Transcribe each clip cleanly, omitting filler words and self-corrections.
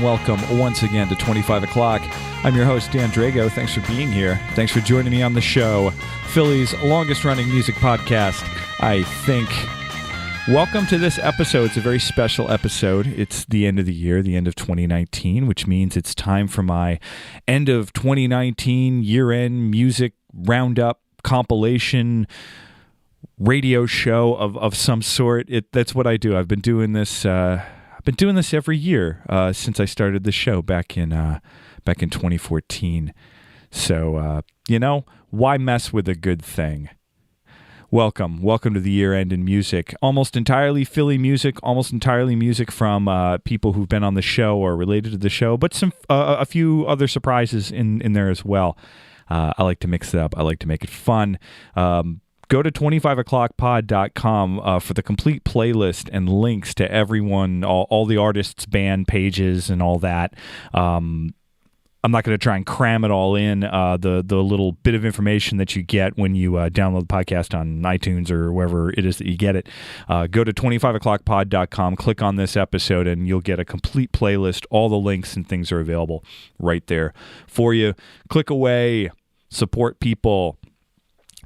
welcome once again to 25 o'clock. I'm your host, Dan Drago. Thanks for being here. Thanks for joining me on the show, Philly's longest-running music podcast, I think. Welcome to this episode. It's a very special episode. It's the end of the year, the end of 2019, which means it's time for my end of 2019 year-end music roundup compilation radio show of some sort. That's what I do. I've been doing this. I've been doing this every year since I started the show back in 2014. So why mess with a good thing? Welcome to the year end in music. Almost entirely Philly music. Almost entirely music from people who've been on the show or related to the show, but some a few other surprises in there as well. I like to mix it up. I like to make it fun. Go to 25o'clockpod.com for the complete playlist and links to everyone, all the artists' band pages and all that. I'm not going to try and cram it all in. The little bit of information that you get when you download the podcast on iTunes or wherever it is that you get it. Go to 25o'clockpod.com, click on this episode, and you'll get a complete playlist. All the links and things are available right there for you. Click away, support people.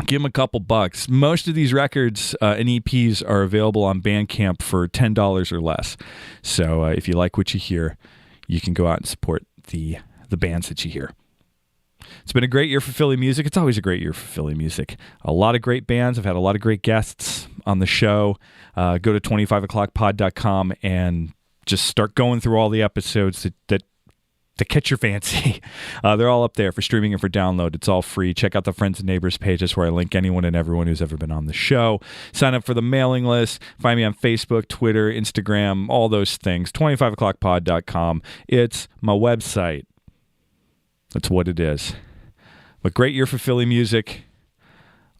Give them a couple bucks. Most of these records and EPs are available on Bandcamp for $10 or less. So if you like what you hear, you can go out and support the bands that you hear. It's been a great year for Philly music. It's always a great year for Philly music. A lot of great bands. I've had a lot of great guests on the show. Go to 25o'clockpod.com and just start going through all the episodes that catch your fancy. They're all up there for streaming and for download. It's all free. Check out the Friends and Neighbors pages where I link anyone and everyone who's ever been on the show. Sign up for the mailing list. Find me on Facebook, Twitter, Instagram, all those things. 25o'clockpod.com. It's my website. That's what it is. But great year for Philly music.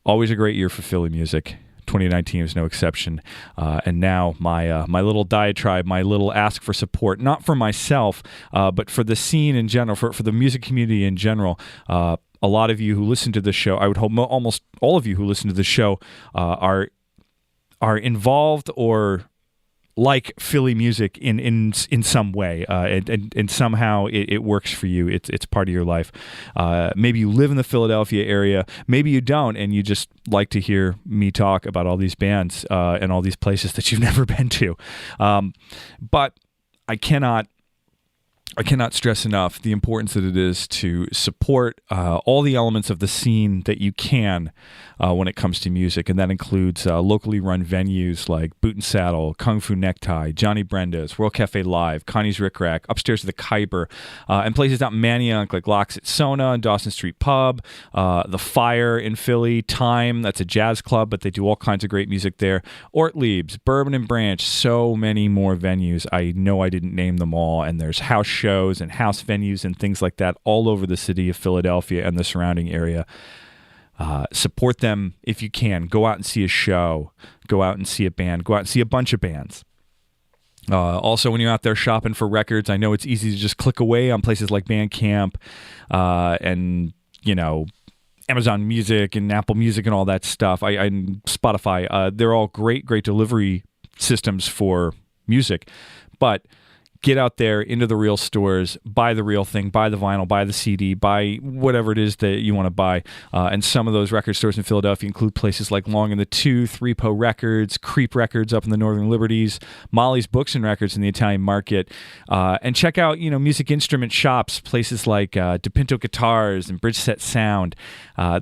Always a great year for Philly music. 2019 was no exception. And now my little diatribe, my little ask for support, not for myself, but for the scene in general, for the music community in general. A lot of you who listen to the show, I would hope almost all of you who listen to the show are involved or like Philly music in some way, and somehow it works for you. It's part of your life. Maybe you live in the Philadelphia area. Maybe you don't, and you just like to hear me talk about all these bands and all these places that you've never been to. But I cannot stress enough the importance that it is to support all the elements of the scene that you can when it comes to music, and that includes locally run venues like Boot and Saddle, Kung Fu Necktie, Johnny Brenda's, World Cafe Live, Connie's Rick Rack, Upstairs to the Khyber, and places out in Manayunk like Locks at Sona and Dawson Street Pub, The Fire in Philly, Time, that's a jazz club, but they do all kinds of great music there, Ortlieb's, Bourbon and Branch, so many more venues. I know I didn't name them all, and there's house shows and house venues and things like that all over the city of Philadelphia and the surrounding area. Support them if you can. Go out and see a show. Go out and see a band. Go out and see a bunch of bands. Also, when you're out there shopping for records, I know it's easy to just click away on places like Bandcamp and, Amazon Music and Apple Music and all that stuff. And Spotify. They're all great delivery systems for music. But get out there into the real stores, buy the real thing, buy the vinyl, buy the CD, buy whatever it is that you want to buy. And some of those record stores in Philadelphia include places like Long in the Tooth, Repo Records, Creep Records up in the Northern Liberties, Molly's Books and Records in the Italian Market. And check out, music instrument shops, places like DePinto Guitars and Bridgeset Sound.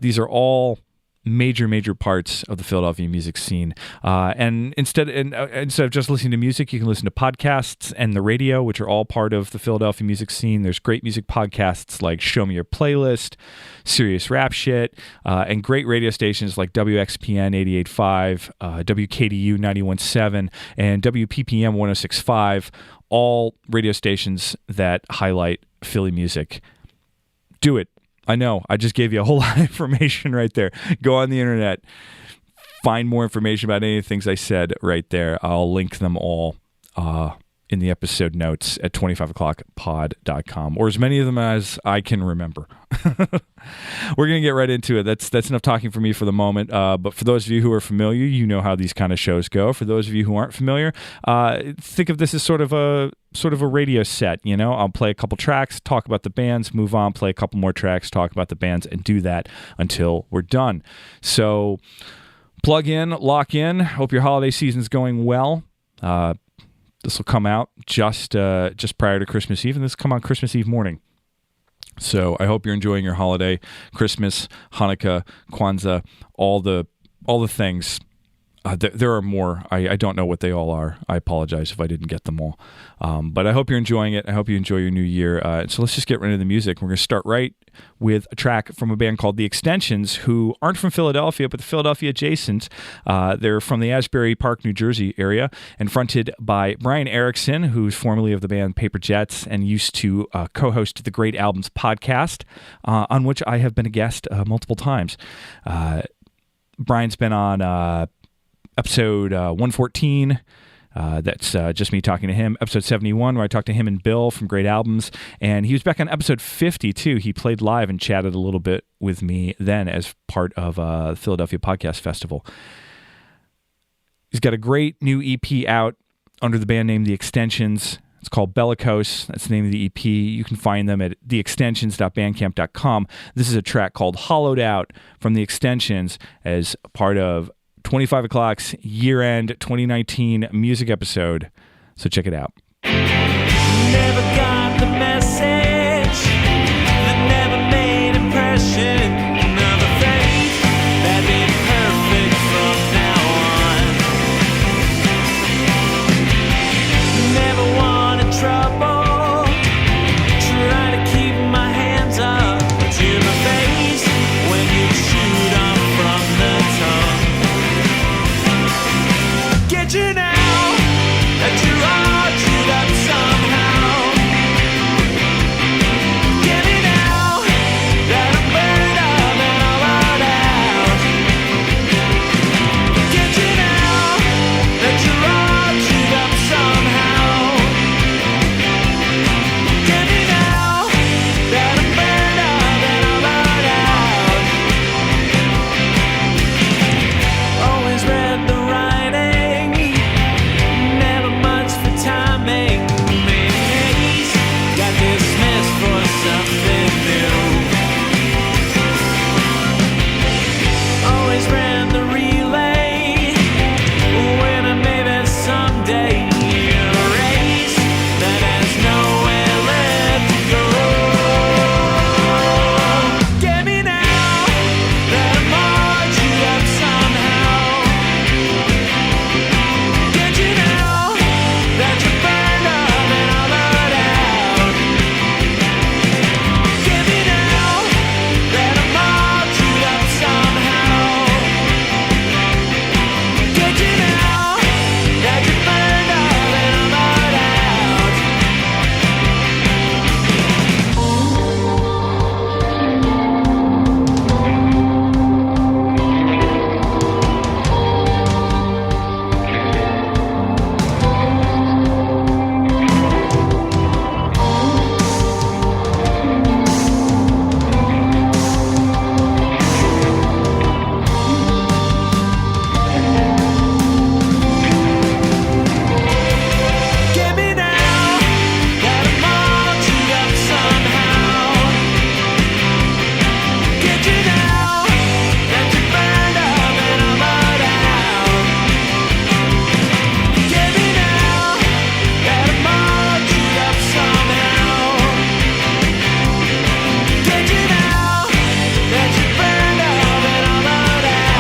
These are all major parts of the Philadelphia music scene. And instead of just listening to music, you can listen to podcasts and the radio, which are all part of the Philadelphia music scene. There's great music podcasts like Show Me Your Playlist, Serious Rap Shit, and great radio stations like WXPN 88.5, WKDU 91.7, and WPPM 106.5, all radio stations that highlight Philly music. Do it. I know, I just gave you a whole lot of information right there. Go on the internet, find more information about any of the things I said right there. I'll link them all in the episode notes at 25o'clockpod.com, or as many of them as I can remember. We're going to get right into it. That's enough talking for me for the moment. But for those of you who are familiar, you know how these kind of shows go. For those of you who aren't familiar, think of this as sort of a radio set. You know, I'll play a couple tracks, talk about the bands, move on, play a couple more tracks, talk about the bands, and do that until we're done. So plug in, lock in. Hope your holiday season's going well. This will come out just prior to Christmas Eve, and this will come on Christmas Eve morning. So I hope you're enjoying your holiday, Christmas, Hanukkah, Kwanzaa, all the things. There are more. I don't know what they all are. I apologize if I didn't get them all. But I hope you're enjoying it. I hope you enjoy your new year. So let's just get right into the music. We're going to start right with a track from a band called The Extensions, who aren't from Philadelphia, but the Philadelphia adjacent. They're from the Asbury Park, New Jersey area, and fronted by Brian Erickson, who's formerly of the band Paper Jets and used to co-host the Great Albums podcast, on which I have been a guest multiple times. Brian's been on episode 114, that's just me talking to him. Episode 71, where I talked to him and Bill from Great Albums. And he was back on episode 50, too. He played live and chatted a little bit with me then as part of the Philadelphia Podcast Festival. He's got a great new EP out under the band name The Extensions. It's called Bellicose. That's the name of the EP. You can find them at theextensions.bandcamp.com. This is a track called Hollowed Out from The Extensions as part of 25 O'Clock's year-end 2019 music episode. So check it out. Never got the message that never made impression. Another face that ain't perfect from now on. Never wanted trouble. Try to keep my hands up to my face when you shoot off from the tongue. Get you now that you're all chewed up somehow. Get me now that I'm burned up and all out. Get you now that you're all chewed up somehow. Get me now that I'm burned up and all out. Always read the writing, never much for timing. Made haste, got dismissed for something new. Always ran the relay, winner maybe someday. A race that has nowhere left to go. Get me now that I'm all chewed up somehow. Get you now that you're burned up and all out. Get me now that I'm all chewed up somehow. Get you now that you're burned up and all out. Get me now that I'm all chewed up somehow. Get you now that you're burned up and all out. Get me now that I'm all chewed up somehow. Get you now that you're burned up and all out.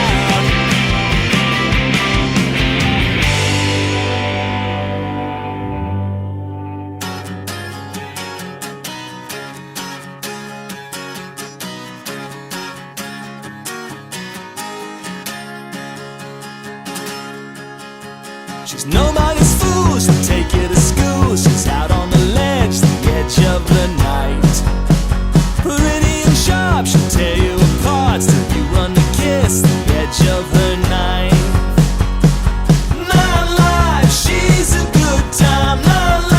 She's nobody's fool, she'll take you to school. She's out on the ledge, the edge of the night. Pretty and sharp, she'll tear you apart. Still you run to kiss the edge of her knife. Not life, she's a good time. Not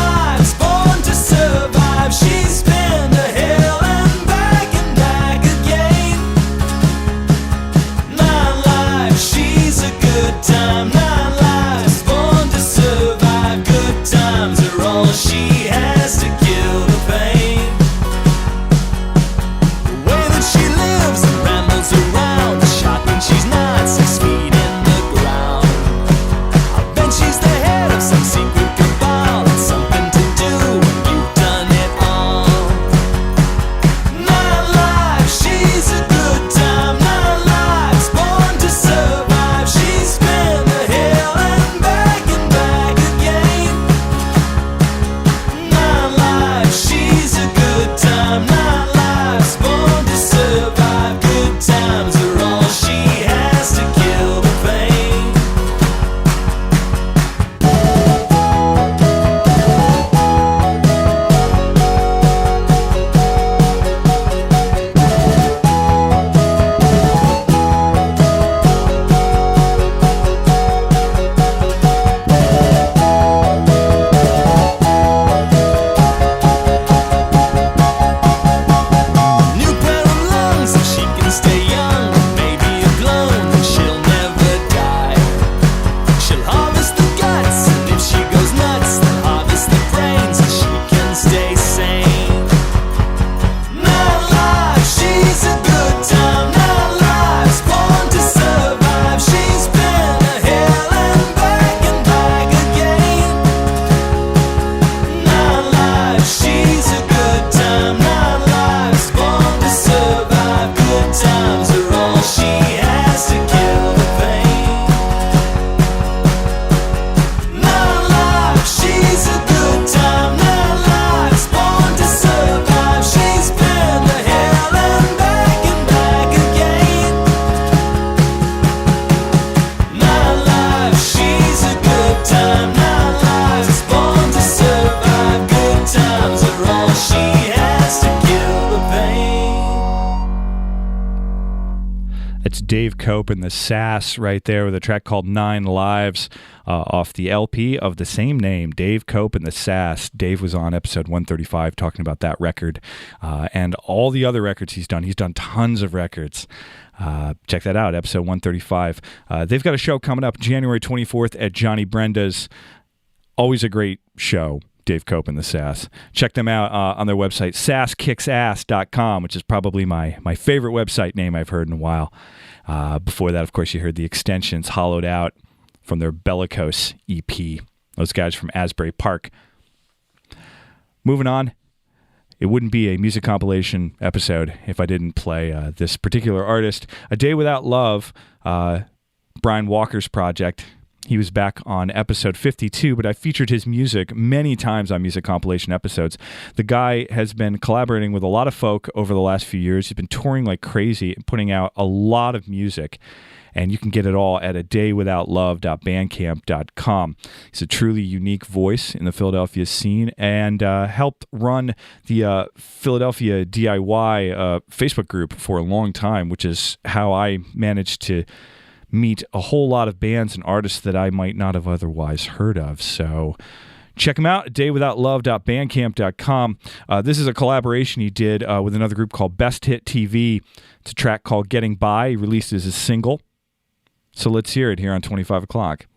Dave Cope and the Sass right there with a track called 9 Lives off the LP of the same name, Dave Cope and the Sass. Dave was on episode 135 talking about that record and all the other records he's done. He's done tons of records. Check that out, episode 135. They've got a show coming up January 24th at Johnny Brenda's. Always a great show, Dave Cope and the Sass. Check them out on their website, sasskickass.com, which is probably my favorite website name I've heard in a while. Before that, of course, you heard the extensions hollowed out from their Bellicose EP. Those guys from Asbury Park. Moving on, it wouldn't be a music compilation episode if I didn't play this particular artist. A Day Without Love, Brian Walker's project. He was back on episode 52, but I featured his music many times on music compilation episodes. The guy has been collaborating with a lot of folk over the last few years. He's been touring like crazy and putting out a lot of music, and you can get it all at adayWithoutLove.bandcamp.com. He's a truly unique voice in the Philadelphia scene and helped run the Philadelphia DIY Facebook group for a long time, which is how I managed to meet a whole lot of bands and artists that I might not have otherwise heard of. So check him out at daywithoutLove.bandcamp.com. This is a collaboration he did with another group called Best Hit TV. It's a track called Getting By. He released it as a single. So let's hear it here on 25 o'clock.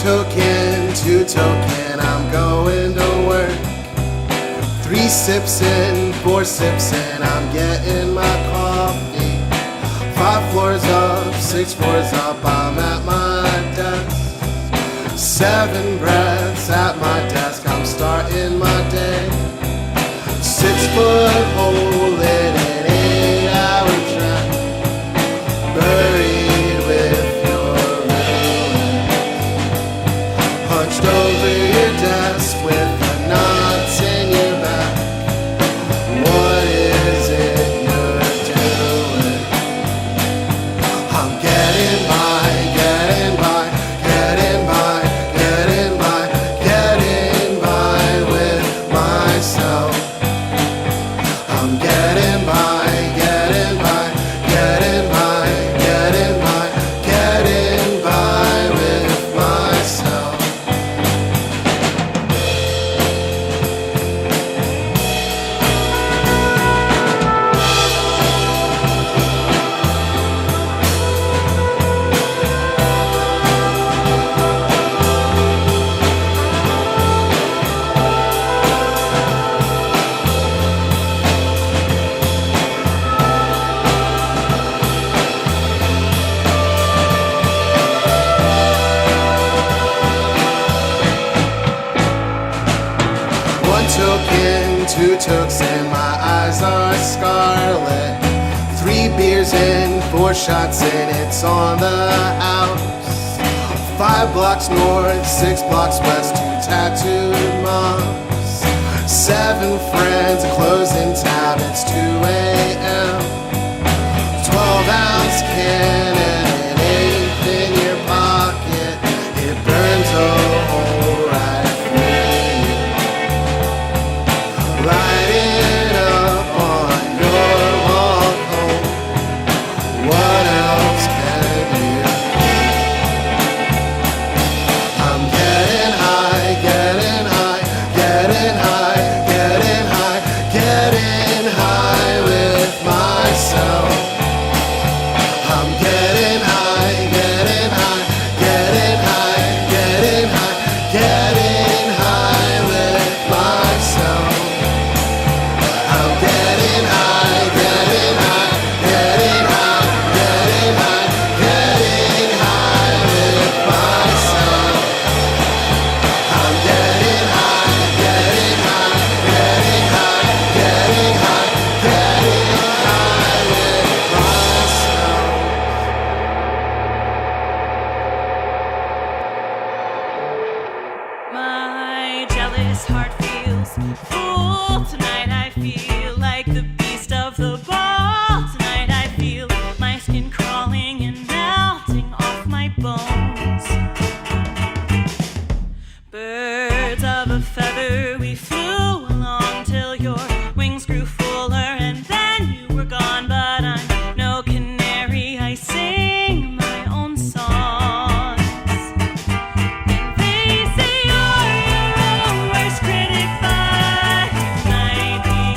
Token, 2 token, I'm going to work. 3 sips in, 4 sips in, I'm getting my coffee. 5 floors up, 6 floors up, I'm at my desk. 7 breaths at my desk, I'm starting my day. 6 foot hole in an 8-hour track, buried with hunched over your desk with the knots in your back. What is it you're doing? I'm getting by, getting by, getting by, getting by, getting by with myself. I'm getting by, getting by, getting by, getting by, getting by with myself. Token, 2 tokes and my eyes are scarlet. 3 beers in, 4 shots in, it's on the house. 5 blocks north, 6 blocks west, 2 tattooed moms. 7 friends, a closing tab, it's 2 a.m. 12-ounce can and an 8th in your pocket. It burns a hole right through you. Light it up on your walk home. What else can you do? I'm getting high, getting high, getting high, getting high, getting high with myself. I'm getting high, getting high, getting high, getting high, getting high with myself. I'm getting high, but I'm no canary. I sing my own songs. And they say you're your own worst critic, but you might be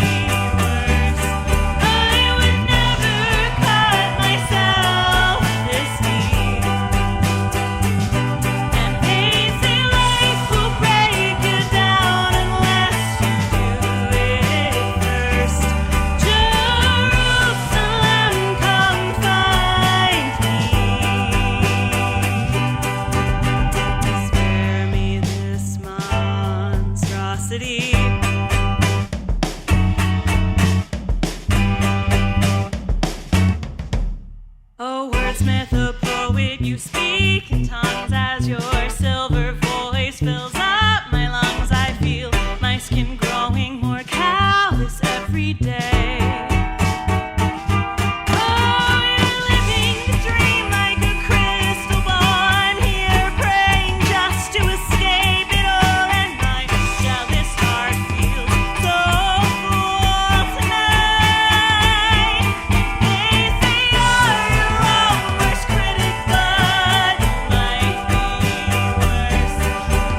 worse. I would never cut myself this deep. And they say life will break you down unless you do it first. Jerusalem, come find me. Spare me this monstrosity. Oh, wordsmith, a poet, you speak in tongues as your silver voice fills up my lungs. I feel my skin growing more callous every day. Oh, you're living the dream like a crystal ball. I'm here praying just to escape it all, and my jealous heart feels so full tonight. They say you're your own worst critic, but you might be worse.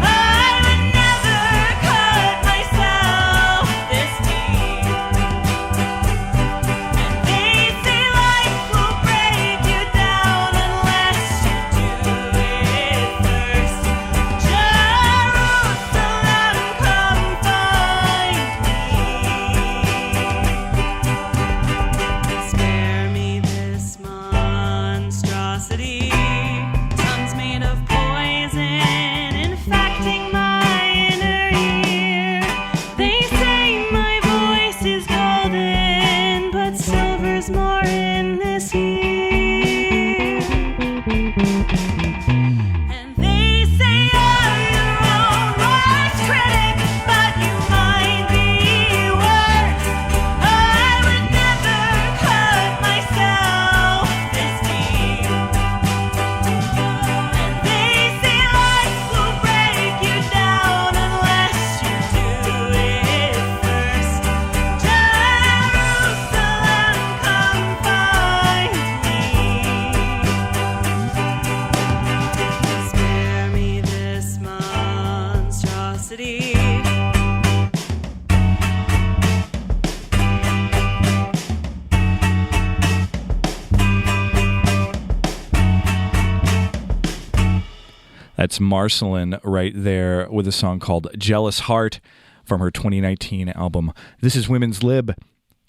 I would never cut myself this deep. And they say life will break you down unless you do it first. Jerusalem, come find me. Spare me this monstrosity. Tongues made of poison, infecting my inner ear. They say my voice is golden, but silver's more in this ear. And they say you're your own worst critic, but you might be worse. I would never cut myself this deep. And they say life will break you down unless you do it first. Jerusalem, come find me. Spare me this monstrosity. That's Marceline right there with a song called Jealous Heart from her 2019 album This Is Women's Lib.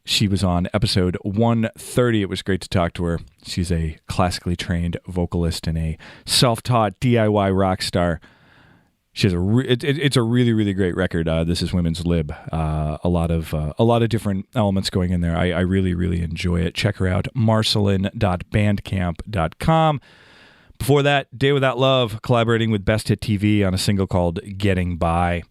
She was on episode 130. It was great to talk to her. She's a classically trained vocalist and a self-taught DIY rock star. She has it's a really, really great record. This Is Women's Lib. A lot of different elements going in there. I really, really enjoy it. Check her out, marceline.bandcamp.com. Before that, Day Without Love, collaborating with Best Hit TV on a single called Getting By.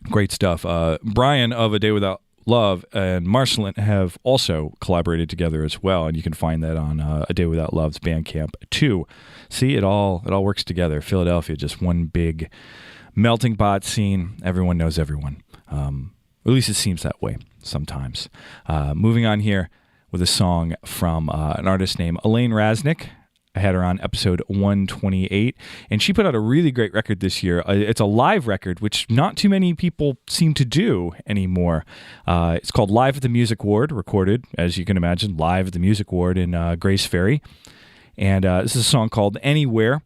Great stuff. Brian of A Day Without Love and Marceline have also collaborated together as well, and you can find that on A Day Without Love's Bandcamp too. See, it all works together. Philadelphia, just one big melting pot scene. Everyone knows everyone. At least it seems that way sometimes. Moving on here with a song from an artist named Elaine Rasnake. I had her on episode 128, and she put out a really great record this year. It's a live record, which not too many people seem to do anymore. It's called Live at the Music Ward, recorded, as you can imagine, live at the Music Ward in Grace Ferry. And this is a song called Anywhere.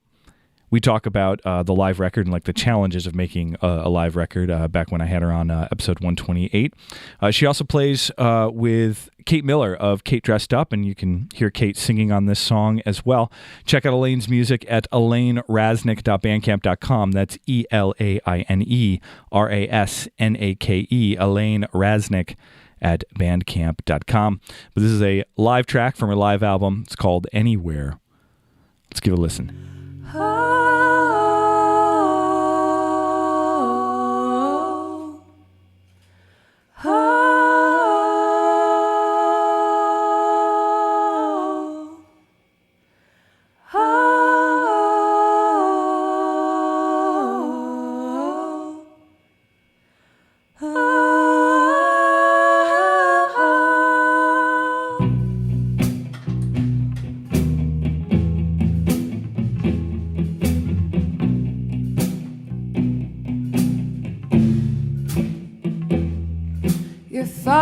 We talk about the live record and like the challenges of making a live record back when I had her on episode 128. She also plays with Kate Miller of Kate Dressed Up, and you can hear Kate singing on this song as well. Check out Elaine's music at elainerasnake.bandcamp.com. That's ELAINERASNAKE, Elaine Rasnake at bandcamp.com. But this is a live track from her live album. It's called Anywhere. Let's give it a listen.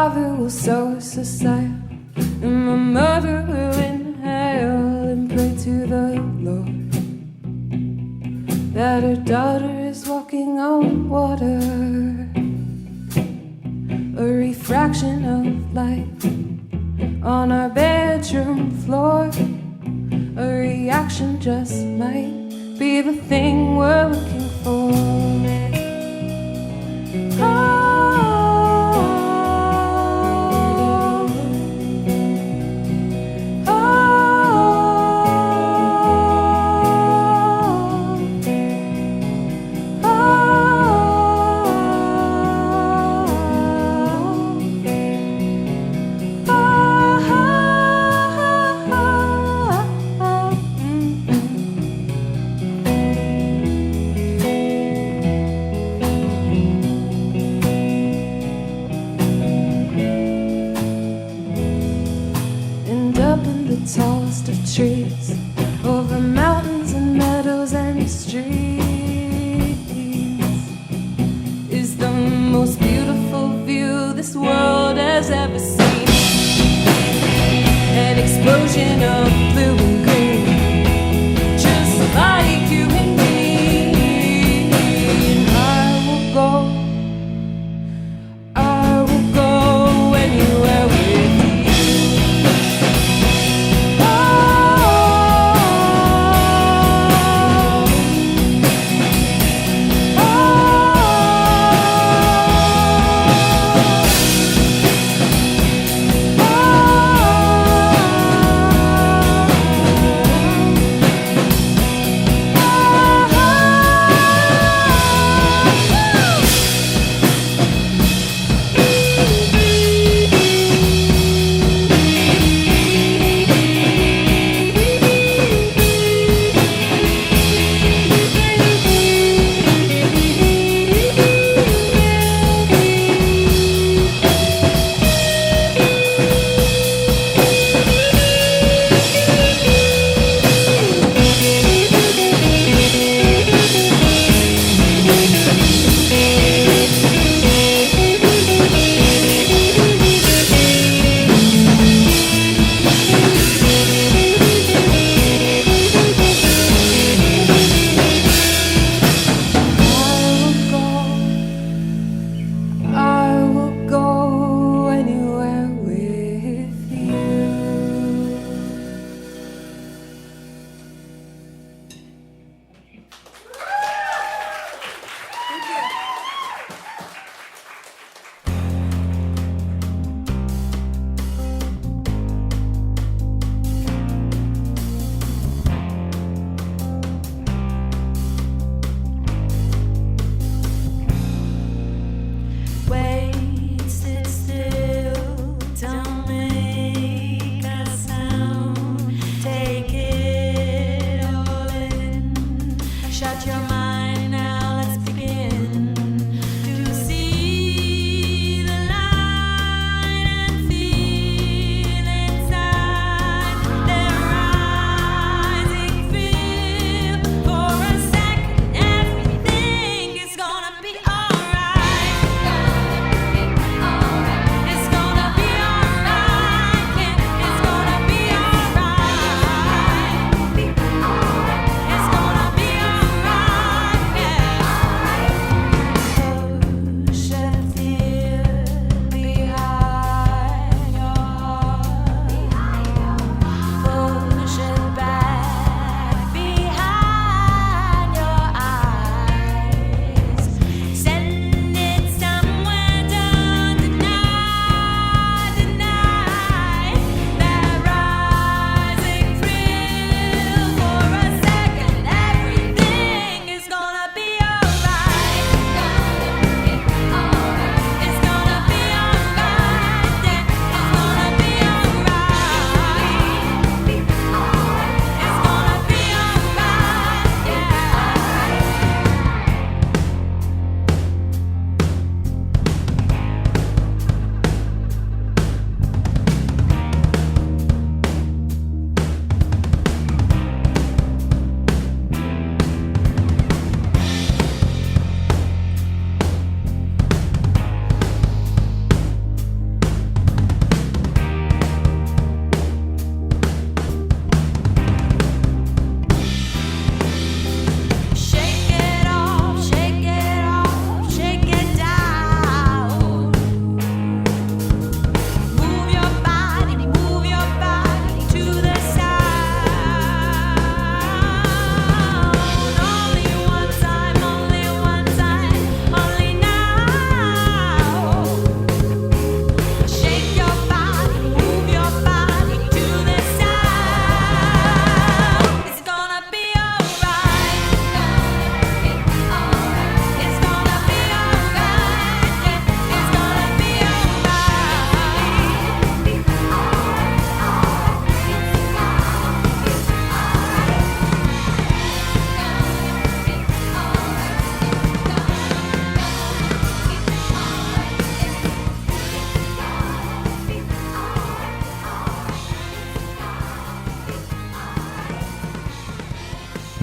father will sow us a sail, and my mother will inhale and pray to the Lord that her daughter is walking on water, a refraction of light on our bedroom floor. A reaction just might be the thing we're looking for. Tallest of trees, over mountains and meadows and streets, is the most beautiful view this world has ever seen. An explosion of blue and green, just like you and me. And I will go anywhere with you.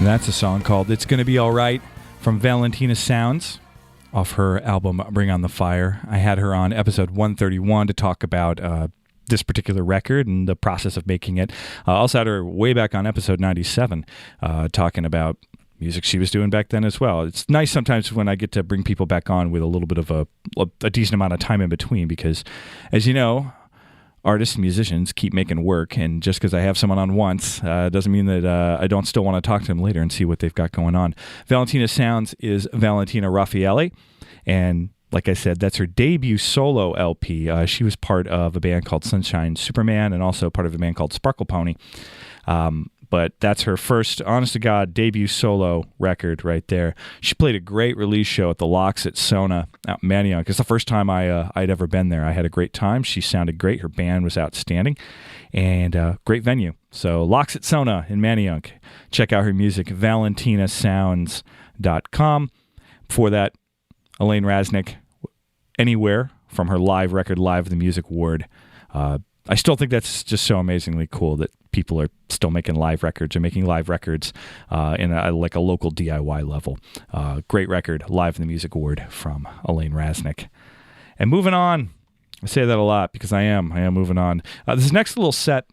That's a song called It's Gonna Be Alright from Valentina Sounds off her album Bring on the Fire. I had her on episode 131 to talk about this particular record and the process of making it. Also had her way back on episode 97 talking about music she was doing back then as well. It's nice sometimes when I get to bring people back on with a little bit of a decent amount of time in between because, as you know, artists and musicians keep making work, and just because I have someone on once doesn't mean that I don't still want to talk to them later and see what they've got going on. Valentina Sounds is Valentina Raffaelli, and like I said, that's her debut solo LP. She was part of a band called Sunshine Superman and also part of a band called Sparkle Pony. But that's her first, honest-to-God, debut solo record right there. She played a great release show at the Locks at Sona out in Manayunk. It's the first time I'd ever been there. I had a great time. She sounded great. Her band was outstanding. And great venue. So Locks at Sona in Manayunk. Check out her music, valentinasounds.com. Before that, Elaine Rasnake, Anywhere, from her live record, Live the Music Ward. I still think that's just so amazingly cool that people are still making live records in a local DIY level. Great record, Live in the Music Award from Elaine Rasnake. And moving on, I say that a lot because I am moving on. This next little set,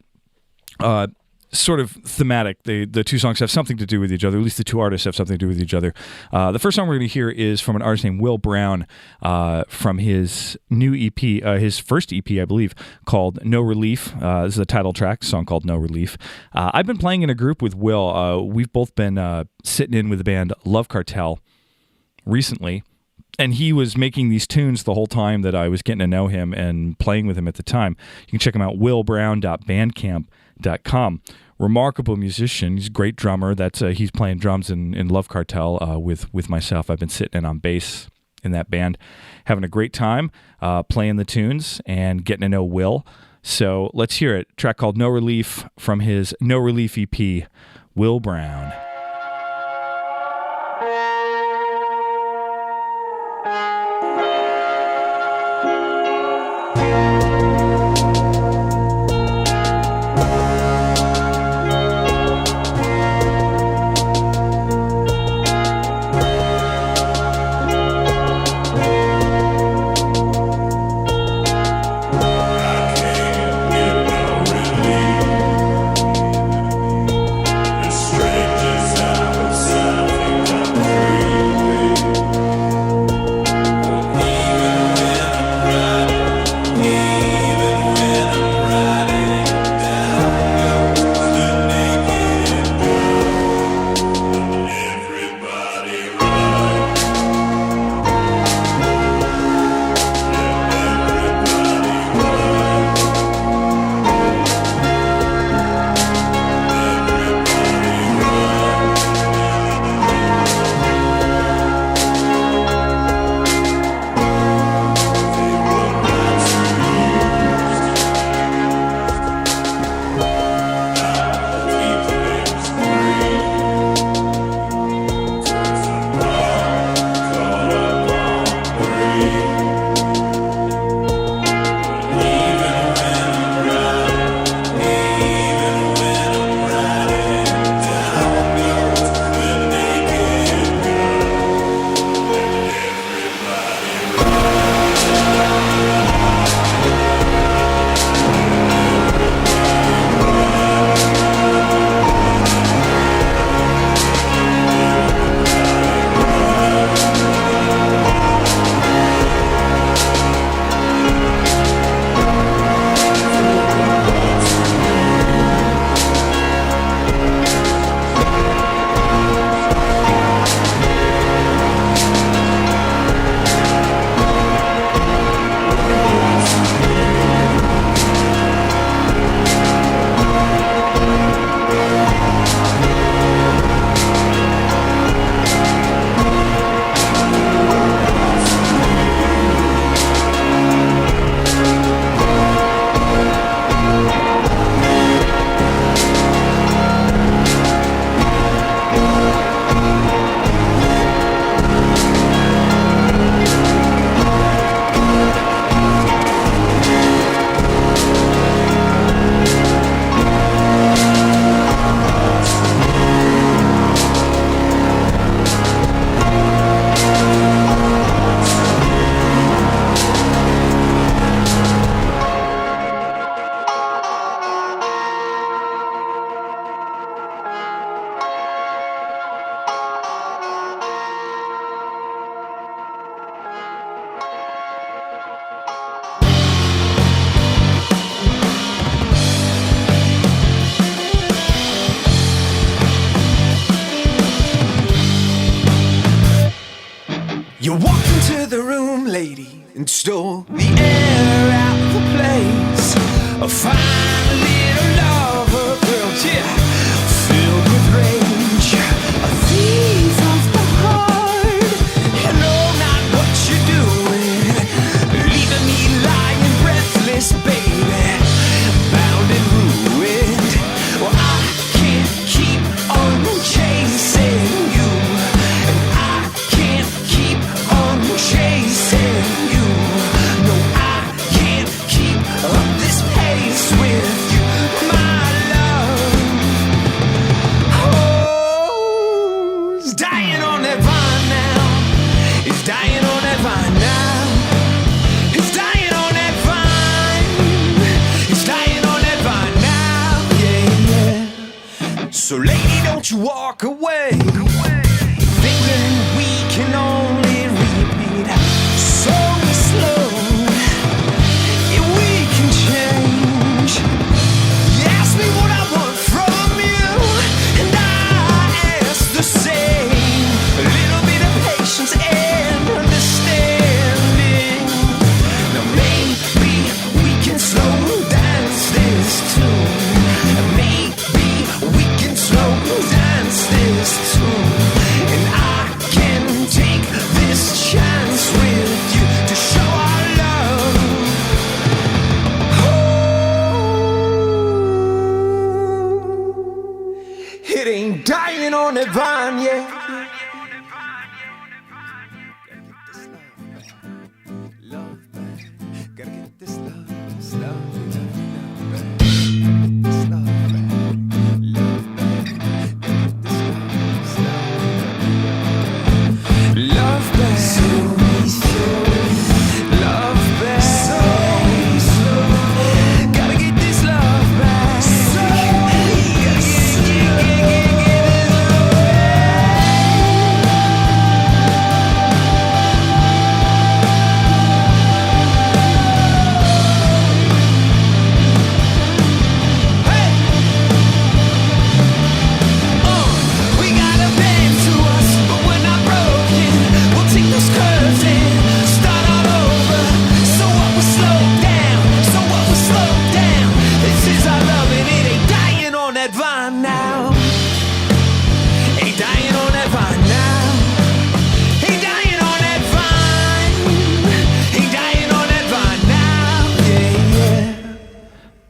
sort of thematic. The two songs have something to do with each other. At least the two artists have something to do with each other. The first song we're going to hear is from an artist named Will Brown from his new EP, his first EP, I believe, called No Relief. This is a title track, a song called No Relief. I've been playing in a group with Will. We've both been sitting in with the band Love Cartel recently. And he was making these tunes the whole time that I was getting to know him and playing with him at the time. You can check him out, willbrown.bandcamp.com. Remarkable musician. He's a great drummer. He's playing drums in Love Cartel with myself. I've been sitting in on bass in that band, having a great time playing the tunes and getting to know Will. So let's hear it. A track called No Relief from his No Relief EP, Will Brown. Strangers the room, lady, and stole the air out of the place. A fine little lover girl, yeah, filled with rage. A thief of the heart, you know not what you're doing. Leaving me lying breathless, baby, bound and ruined. Well, I can't keep on chasing you, and I can't keep on chasing you. No, I can't keep up this pace with you, my love. Oh, it's dying on that vine now. It's dying on that vine now. It's dying on that vine. It's dying on that vine now. Yeah, yeah. So, lady, don't you walk away, thinking we can only repeat so slow. Yeah, we can change. You ask me what I want from you, and I ask the same. A little bit of patience and understanding. Now maybe we can slow dance this tune. Maybe we can slow dance this tune. And I can take this chance with you to show our love. Oh, it ain't dying on that vine yet. Love back. Gotta get this love, this love, love back. This love back, love back. Gotta get this love, this love, love back. Love back. Gotta get this love back. We got a band to us, but we're not broken. We'll take those curves and start all over. So what we slow down, so what we slow down. This is our love and it ain't dying on that vine now. Ain't dying on that vine now. Ain't dying on that vine. Ain't dying on that vine now. Yeah, yeah.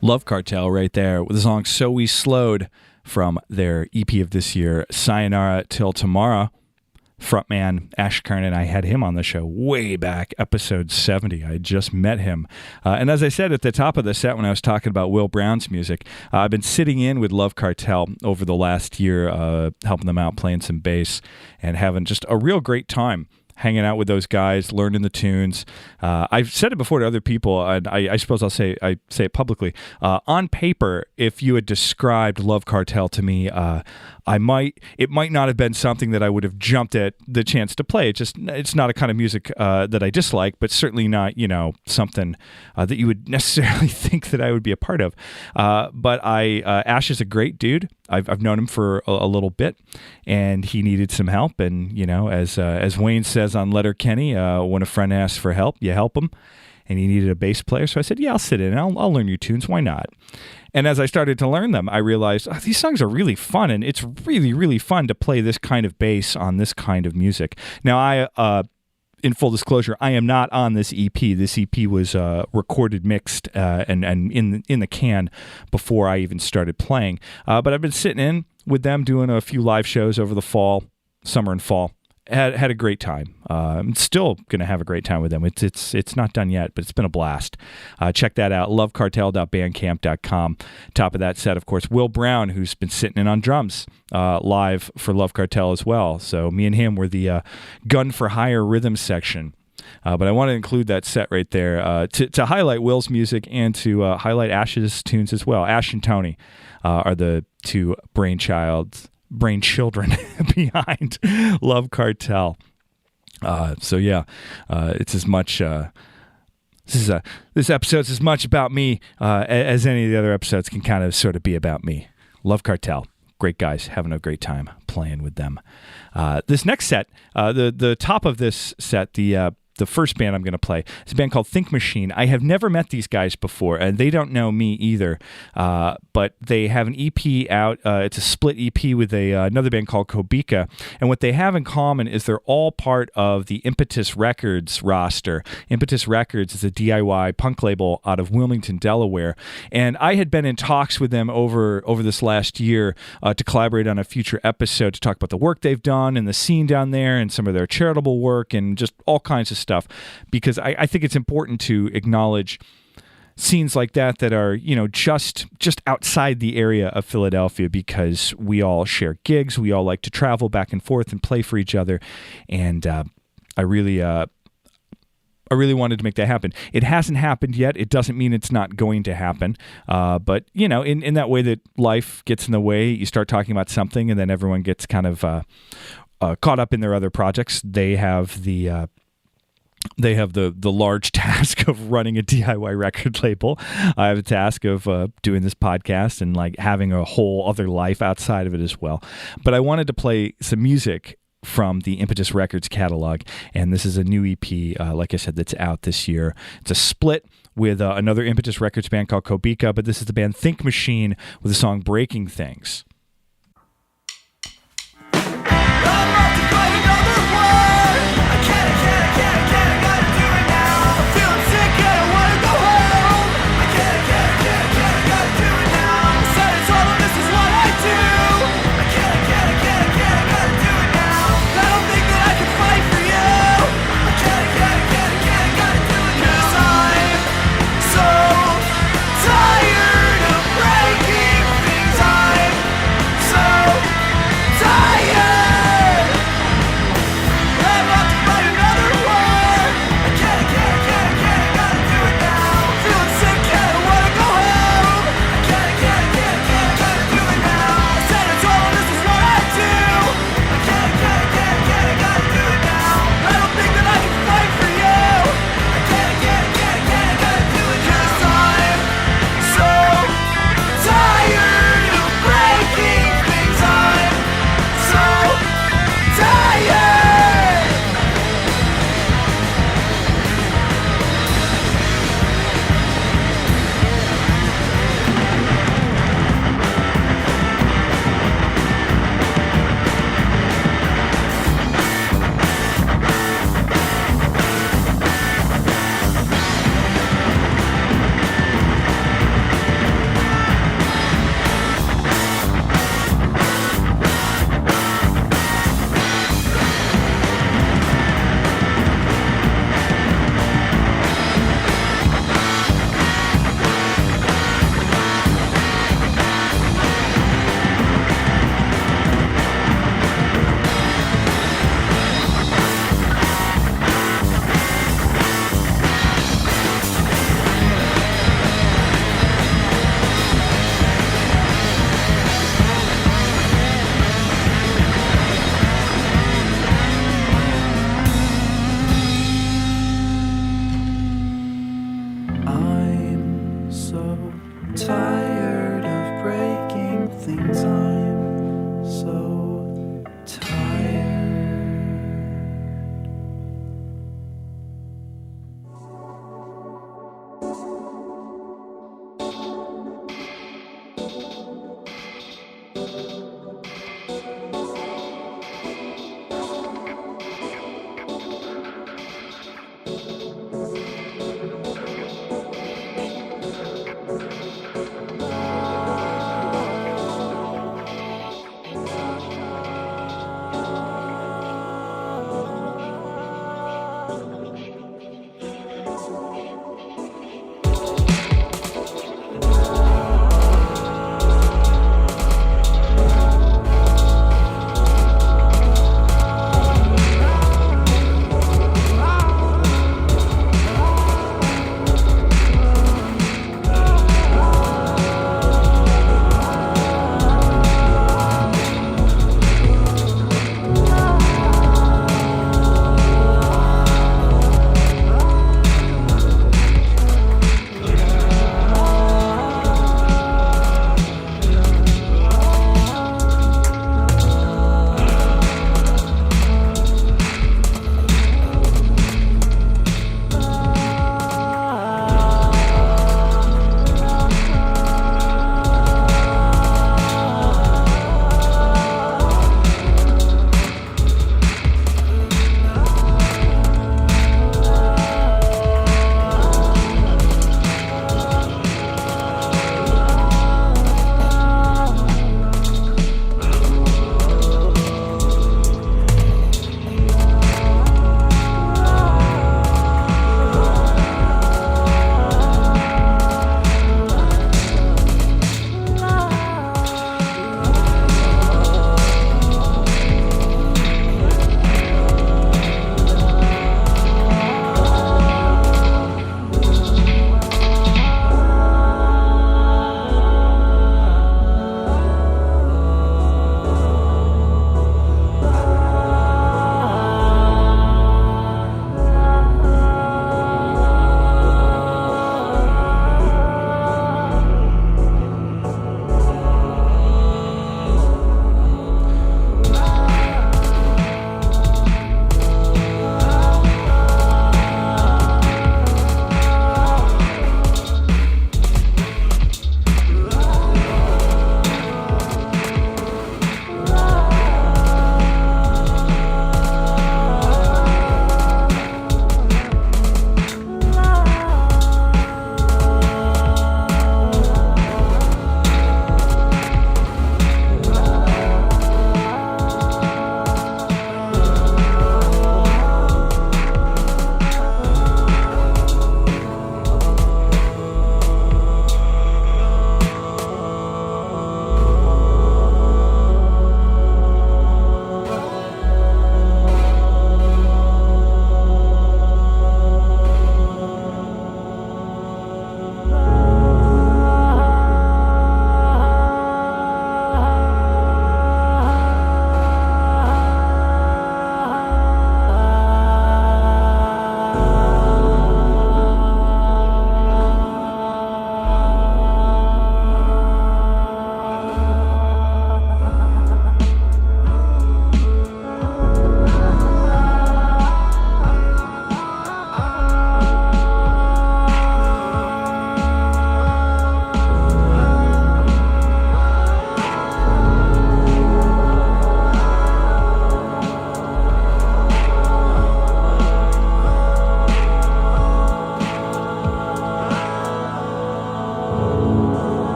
Love Cartel right there with the song So We Slowed from their EP of this year, Sayonara Till Tomorrow. Frontman Ash Kernan, I had him on the show way back, episode 70. I just met him. And as I said at the top of the set when I was talking about Will Brown's music, I've been sitting in with Love Cartel over the last year, helping them out, playing some bass, and having just a real great time hanging out with those guys, learning the tunes. I've said it before to other people, and I suppose I say it publicly. On paper, if you had described Love Cartel to me, it might not have been something that I would have jumped at the chance to play. It's not a kind of music that I dislike, but certainly not something that you would necessarily think that I would be a part of. But Ash is a great dude. I've known him for a little bit, and he needed some help. And as Wayne says on Letterkenny, when a friend asks for help, you help him. And he needed a bass player, so I said, "Yeah, I'll sit in. I'll learn your tunes. Why not?" And as I started to learn them, I realized these songs are really fun, and it's really, really fun to play this kind of bass on this kind of music. Now, in full disclosure, I am not on this EP. This EP was recorded, mixed, and in the can before I even started playing. But I've been sitting in with them doing a few live shows over the summer and fall. Had a great time. I'm still going to have a great time with them. It's not done yet, but it's been a blast. Check that out, lovecartel.bandcamp.com. Top of that set, of course, Will Brown, who's been sitting in on drums live for Love Cartel as well. So me and him were the gun for hire rhythm section. But I want to include that set right there to highlight Will's music and to highlight Ash's tunes as well. Ash and Tony are the two brainchildren behind Love Cartel. So yeah, it's as much. This episode's as much about me as any of the other episodes can kind of sort of be about me. Love Cartel, great guys, having a great time playing with them. This next set, the top of this set, the the first band I'm going to play. It's a band called Think Machine. I have never met these guys before, and they don't know me either. But they have an EP out. It's a split EP with another band called Kobika. And what they have in common is they're all part of the Impetus Records roster. Impetus Records is a DIY punk label out of Wilmington, Delaware. And I had been in talks with them over this last year to collaborate on a future episode to talk about the work they've done and the scene down there and some of their charitable work and just all kinds of stuff, because I think it's important to acknowledge scenes like that are, just outside the area of Philadelphia, because we all share gigs, we all like to travel back and forth and play for each other, and I really wanted to make that happen. It hasn't happened yet. It doesn't mean it's not going to happen. But, in that way that life gets in the way, you start talking about something and then everyone gets kind of caught up in their other projects. They have the large task of running a DIY record label. I have a task of doing this podcast and like having a whole other life outside of it as well. But I wanted to play some music from the Impetus Records catalog, and this is a new EP, like I said, that's out this year. It's a split with another Impetus Records band called Kobika, but this is the band Think Machine with the song Breaking Things.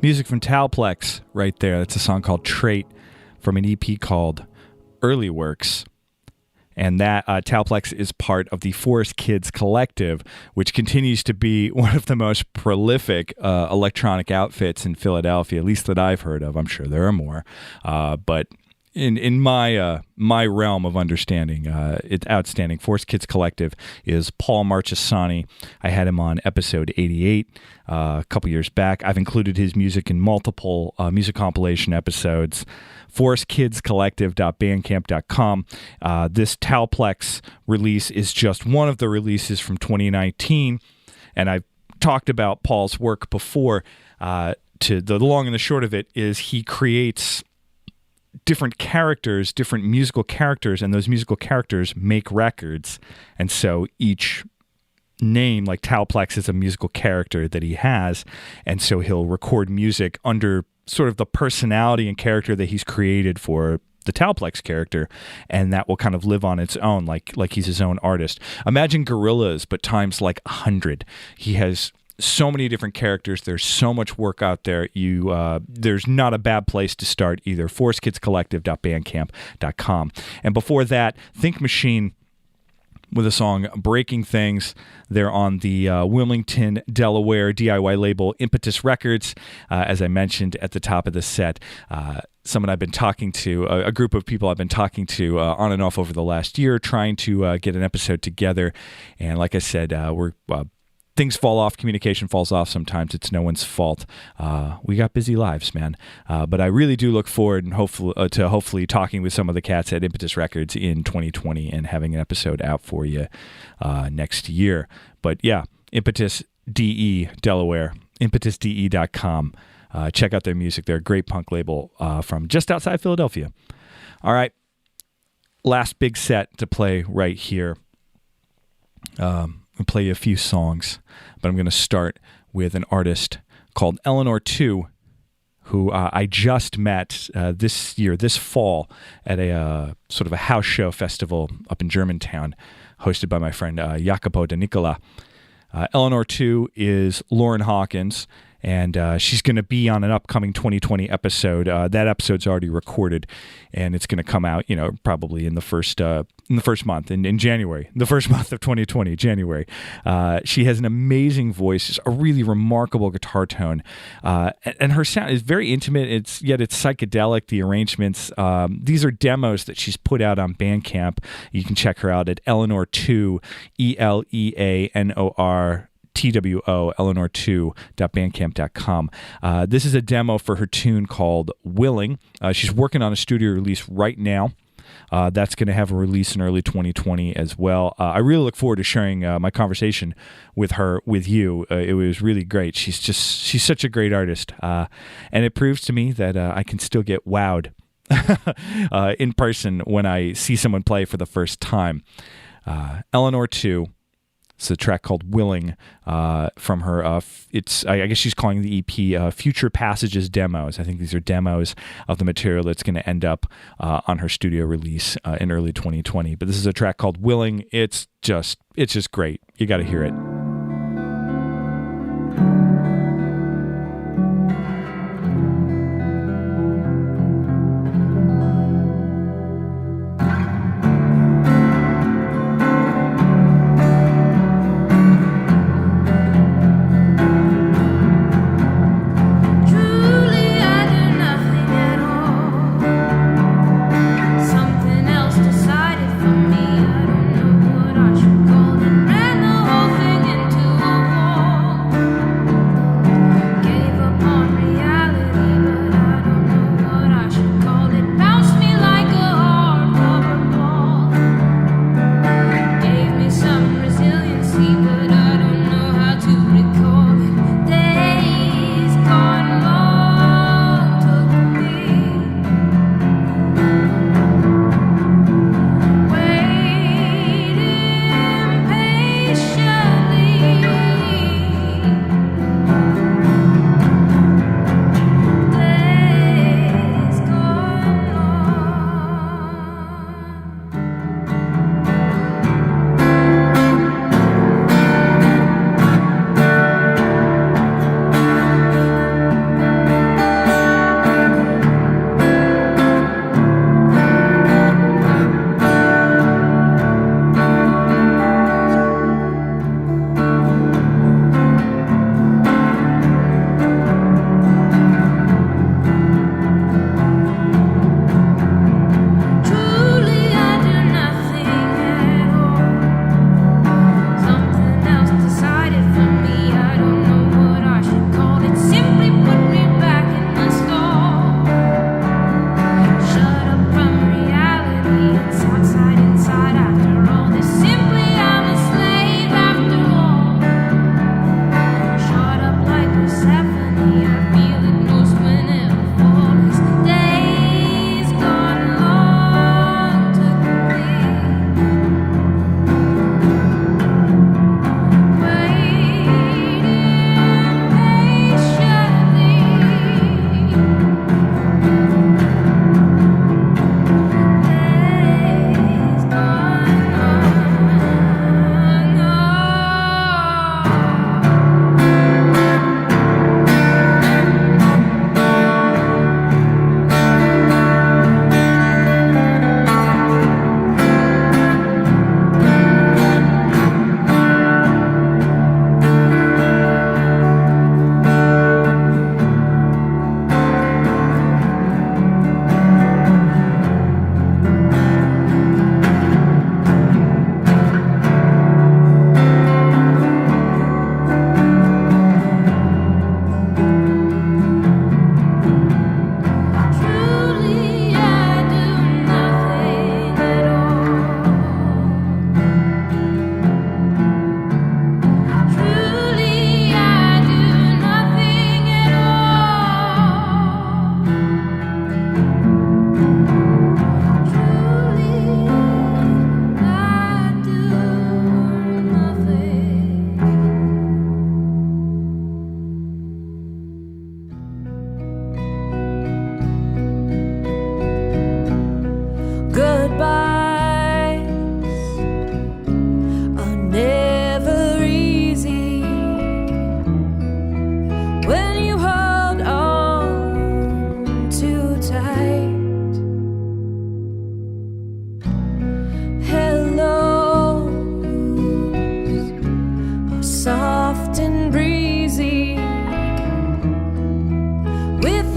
Music from Talplex right there. That's a song called Trait from an EP called Early Works. And that Talplex is part of the Forest Kids Collective, which continues to be one of the most prolific electronic outfits in Philadelphia, at least that I've heard of. I'm sure there are more. But in my realm of understanding, it's outstanding. Forest Kids Collective is Paul Marchesani. I had him on episode 88 a couple years back. I've included his music in multiple music compilation episodes. forestkidscollective.bandcamp.com. This Talplex release is just one of the releases from 2019, and I've talked about Paul's work before. To the long and the short of it is he creates different characters, different musical characters, and those musical characters make records. And so each name, like Talplex, is a musical character that he has, and so he'll record music under sort of the personality and character that he's created for the Talplex character, and that will kind of live on its own, like he's his own artist. Imagine Gorillaz, but times like 100. He has so many different characters. There's so much work out there. There's not a bad place to start either. forestkidscollective.bandcamp.com. And before that, Think Machine with a song Breaking Things. They're on the Wilmington, Delaware DIY label Impetus Records. As I mentioned at the top of the set, someone I've been talking to, a group of people I've been talking to on and off over the last year, trying to get an episode together. And like I said, things fall off, communication falls off sometimes. It's no one's fault. We got busy lives, man. But I really do look forward and hopefully talking with some of the cats at Impetus Records in 2020 and having an episode out for you next year. But yeah, Impetus DE, Delaware, impetusde.com. Check out their music. They're a great punk label from just outside Philadelphia. All right, last big set to play right here. I'll play you a few songs, but I'm going to start with an artist called Eleanor 2, who I just met this fall at a sort of a house show festival up in Germantown, hosted by my friend Jacopo De Nicola. Eleanor 2 is Lauren Hawkins, and she's going to be on an upcoming 2020 episode. That episode's already recorded, and it's going to come out, probably in the first month, in January, the first month of 2020, January. She has an amazing voice, just a really remarkable guitar tone, and her sound is very intimate. It's psychedelic. The arrangements. These are demos that she's put out on Bandcamp. You can check her out at Eleanor2, ELEANOR. TWO, Eleanor2.bandcamp.com. This is a demo for her tune called Willing. She's working on a studio release right now. That's going to have a release in early 2020 as well. I really look forward to sharing my conversation with her, with you. It was really great. She's such a great artist. And it proves to me that I can still get wowed in person when I see someone play for the first time. Eleanor 2. It's a track called Willing from her. I guess she's calling the EP Future Passages Demos. I think these are demos of the material that's going to end up on her studio release in early 2020. But this is a track called Willing. It's just great. You got to hear it. Something else decided for me. I don't know what I should call it. Ran the whole thing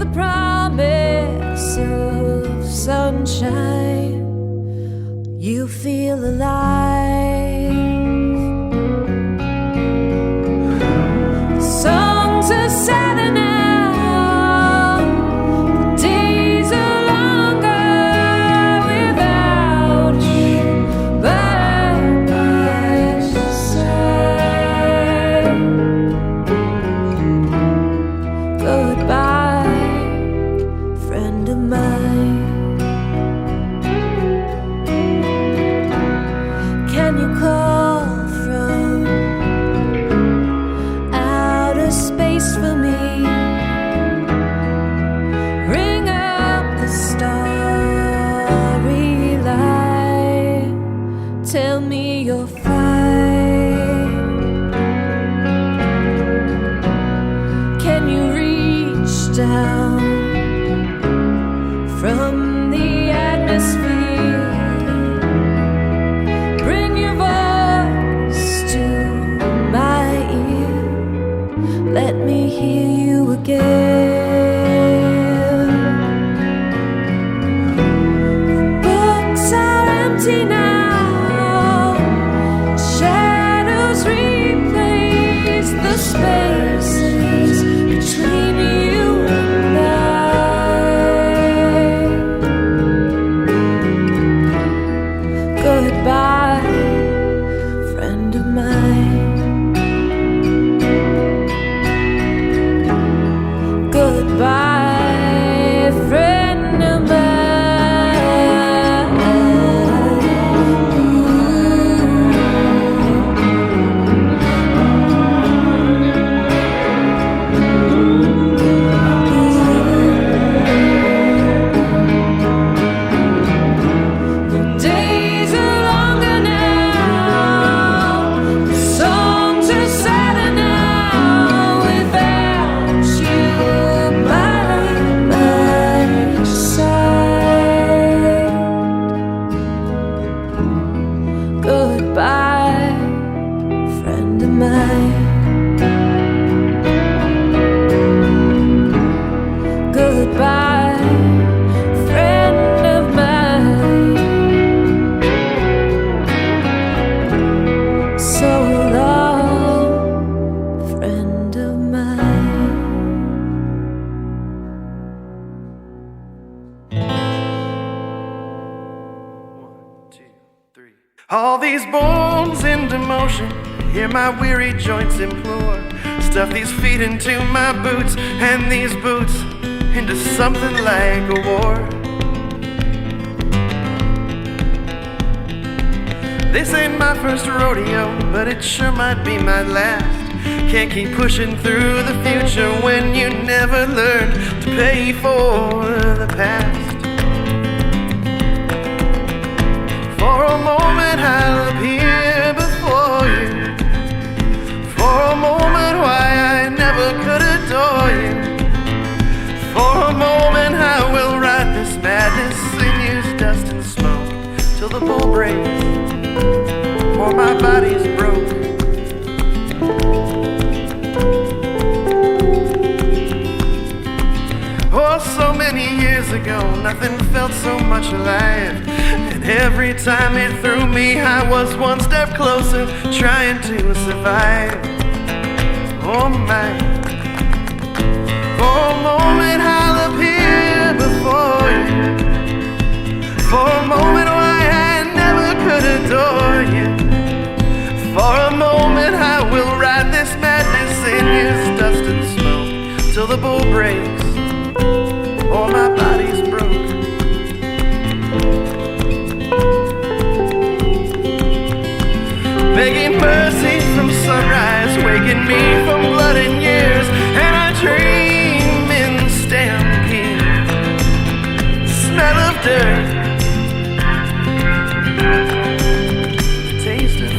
the promise of sunshine, you feel alive. Songs are sadder now, the days are longer without you by my side. Goodbye, friend of mine. Can you call from outer space for me? Ring up the starry light. Tell me you're fine. Can you reach down from the atmosphere? Bring your voice to my ear. Let me hear you again. Books are empty now. Shadows replace the spaces between you and I. Goodbye, friend of mine. Goodbye, friend of The days are longer now, the songs are sadder now without you by my side. Goodbye, friend of mine. Goodbye, friend of mine. So long, friend of mine. All these bones into motion, hear my weary joints implore. Stuff these feet into my boots, and these boots into something like a war. This ain't my first rodeo, but it sure might be my last. Can't keep pushing through the future when you never learned to pay for the past. For a moment I'll appear before you. For a moment why I never could adore you. For a moment I will ride this madness and use dust and smoke till the bull breaks, or my body's broke. Oh, so many years ago, nothing felt so much alive. And every time it threw me, I was one step closer, trying to survive. Oh my. For a moment I'll appear before you. For a moment why I never could adore you. For a moment I will ride this madness and use dust and smoke till the bull breaks, or my body's broke. Begging mercy from sunrise, waking me from blood and years, and I dream in stampede, smell of dirt, taste of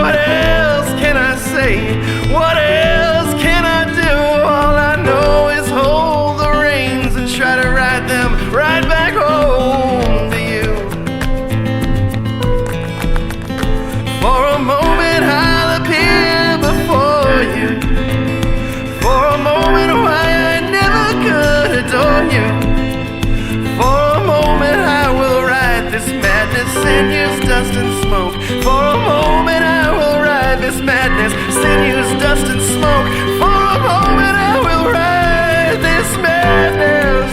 What else can I say? What else can I do? All I know is hold the reins and try to ride them right back home to you. For a moment I'll appear before you. For a moment why I never could adore you. For a moment I will ride this madness sinews, dust and smoke. For a moment I will ride this madness sinews, dust and smoke. For a moment I will ride this madness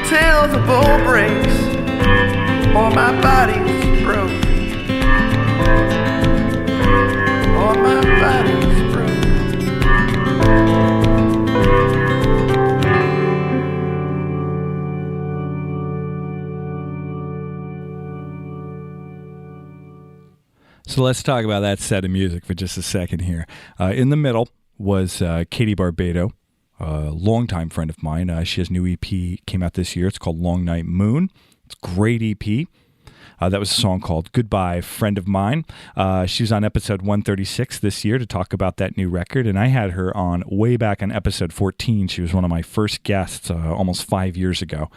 till the bowl breaks or my body's broke. Or my body's broke. So let's talk about that set of music for just a second here. In the middle was Katie Barbado, a longtime friend of mine. She has a new EP, came out this year. It's called Long Night Moon. It's a great EP. That was a song called Goodbye, Friend of Mine. She was on episode 136 this year to talk about that new record, and I had her on way back on episode 14. She was one of my first guests almost 5 years ago.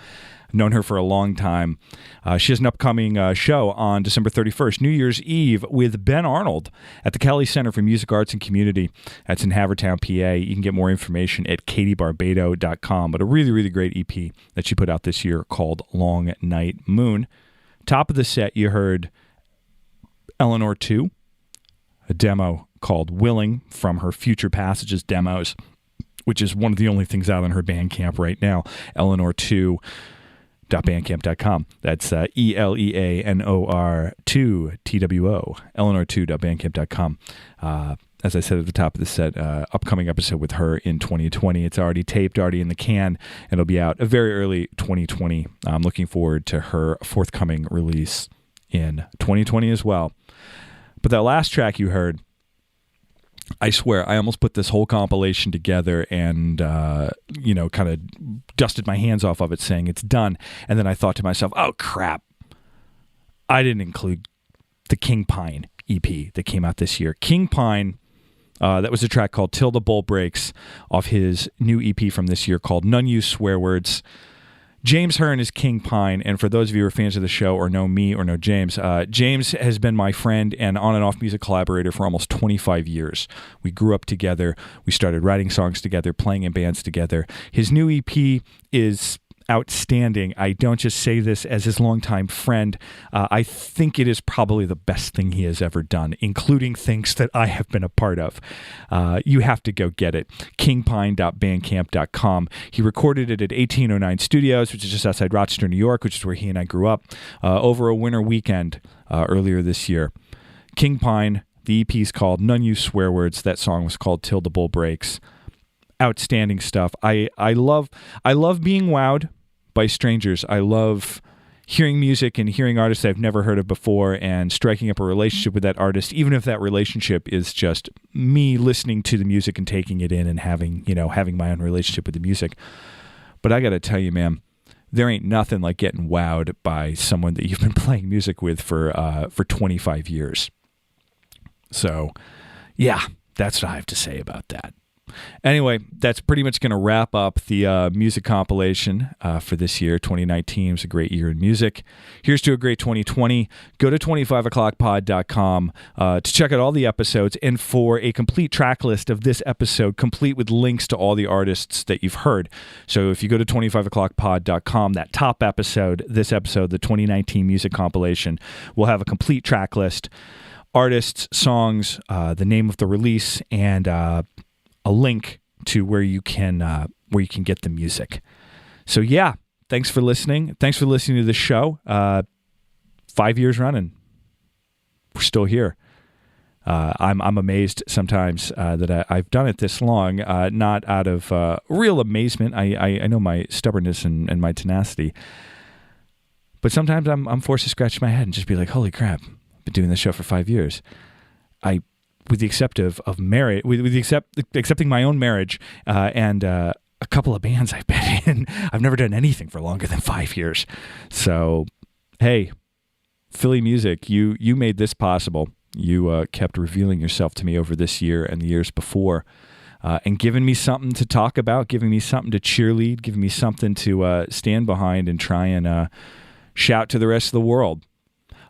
I've known her for a long time. She has an upcoming show on December 31st, New Year's Eve, with Ben Arnold at the Kelly Center for Music Arts and Community. That's in Havertown, PA. You can get more information at katiebarbado.com. But a really, really great EP that she put out this year called Long Night Moon. Top of the set, you heard Eleanor 2, a demo called Willing from her Future Passages demos, which is one of the only things out on her Bandcamp right now, eleanor2.bandcamp.com. That's ELEANOR2TWO, eleanor2.bandcamp.com. As I said at the top of the set, upcoming episode with her in 2020. It's already taped, already in the can, and it'll be out very early 2020. I'm looking forward to her forthcoming release in 2020 as well. But that last track you heard, I swear, I almost put this whole compilation together and, kind of dusted my hands off of it saying it's done. And then I thought to myself, oh, crap. I didn't include the King Pine EP that came out this year. King Pine, that was a track called Till the Bull Breaks off his new EP from this year called None Use Swear Words. James Hearn is King Pine, and for those of you who are fans of the show or know me or know James, James has been my friend and on and off music collaborator for almost 25 years. We grew up together. We started writing songs together, playing in bands together. His new EP is outstanding. I don't just say this as his longtime friend. I think it is probably the best thing he has ever done, including things that I have been a part of. You have to go get it. kingpine.bandcamp.com. He recorded it at 1809 Studios, which is just outside Rochester, New York, which is where he and I grew up, over a winter weekend earlier this year. King Pine, the EP is called None Use Swear Words. That song was called Till the Bull Breaks. Outstanding stuff. I love being wowed by strangers. I love hearing music and hearing artists I've never heard of before and striking up a relationship with that artist, even if that relationship is just me listening to the music and taking it in and having my own relationship with the music. But I got to tell you, man, there ain't nothing like getting wowed by someone that you've been playing music with for 25 years. So, yeah, that's what I have to say about that. Anyway, that's pretty much going to wrap up the music compilation for this year. 2019 was a great year in music. Here's to a great 2020. Go to 25o'clockpod.com to check out all the episodes and for a complete track list of this episode, complete with links to all the artists that you've heard. So if you go to 25o'clockpod.com, that top episode, this episode, the 2019 music compilation, will have a complete track list, artists, songs, the name of the release, and a link to where you can get the music. So yeah, thanks for listening. Thanks for listening to the show. 5 years running. We're still here. I'm amazed sometimes that I've done it this long, not out of real amazement. I know my stubbornness and my tenacity, but sometimes I'm forced to scratch my head and just be like, holy crap, I've been doing this show for 5 years. With the accepting my own marriage and a couple of bands I've been in, I've never done anything for longer than 5 years. So, hey, Philly Music, you made this possible. You kept revealing yourself to me over this year and the years before, and giving me something to talk about, giving me something to cheerlead, giving me something to stand behind and try and shout to the rest of the world.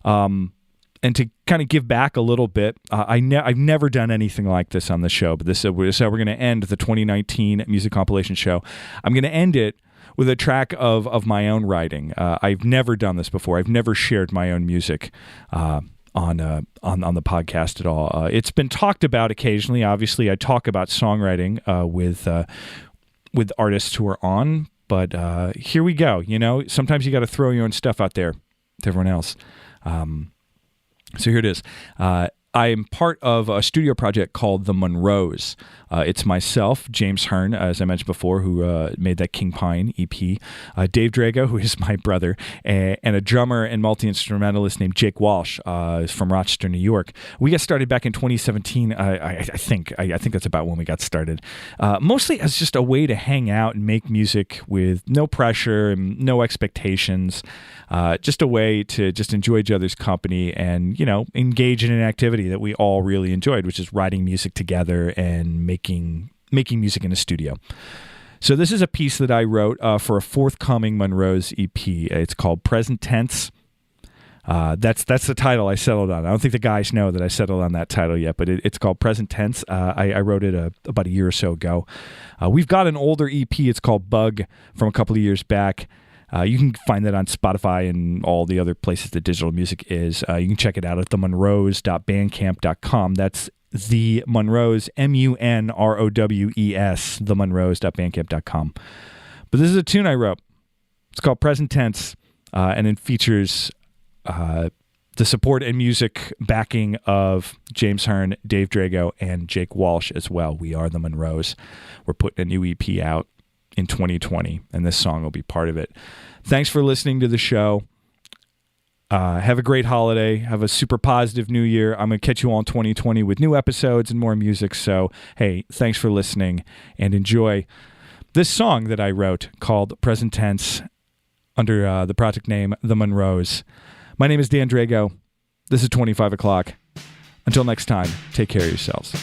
And to kind of give back a little bit, I've never done anything like this on the show, but this is how we're going to end the 2019 Music Compilation show. I'm going to end it with a track of my own writing. I've never done this before. I've never shared my own music on the podcast at all. It's been talked about occasionally. Obviously, I talk about songwriting with artists who are on, but here we go. You know, sometimes you got to throw your own stuff out there to everyone else. So here it is. I am part of a studio project called The Monroes. It's myself, James Hearn, as I mentioned before, who made that King Pine EP, Dave Drago, who is my brother, and a drummer and multi-instrumentalist named Jake Walsh from Rochester, New York. We got started back in 2017, I think that's about when we got started. Mostly as just a way to hang out and make music with no pressure and no expectations. Just a way to just enjoy each other's company and, you know, engage in an activity that we all really enjoyed, which is writing music together and making music in a studio. So this is a piece that I wrote for a forthcoming Monroe's EP. It's called Present Tense. That's the title I settled on. I don't think the guys know that I settled on that title yet, but it's called Present Tense. I wrote it about a year or so ago. We've got an older EP. It's called Bug from a couple of years back. You can find that on Spotify and all the other places that digital music is. You can check it out at themonroes.bandcamp.com. That's the Monroes, MUNROWES, themonroes.bandcamp.com. But this is a tune I wrote. It's called Present Tense, and it features the support and music backing of James Hearn, Dave Drago, and Jake Walsh as well. We are the Monroes. We're putting a new EP out in 2020, and this song will be part of it. Thanks for listening to the show. Have a great holiday. Have a super positive new year. I'm going to catch you all in 2020 with new episodes and more music. So, hey, thanks for listening, and enjoy this song that I wrote called Present Tense under the project name The Monroes. My name is Dan Drago. This is 25 o'clock. Until next time, take care of yourselves.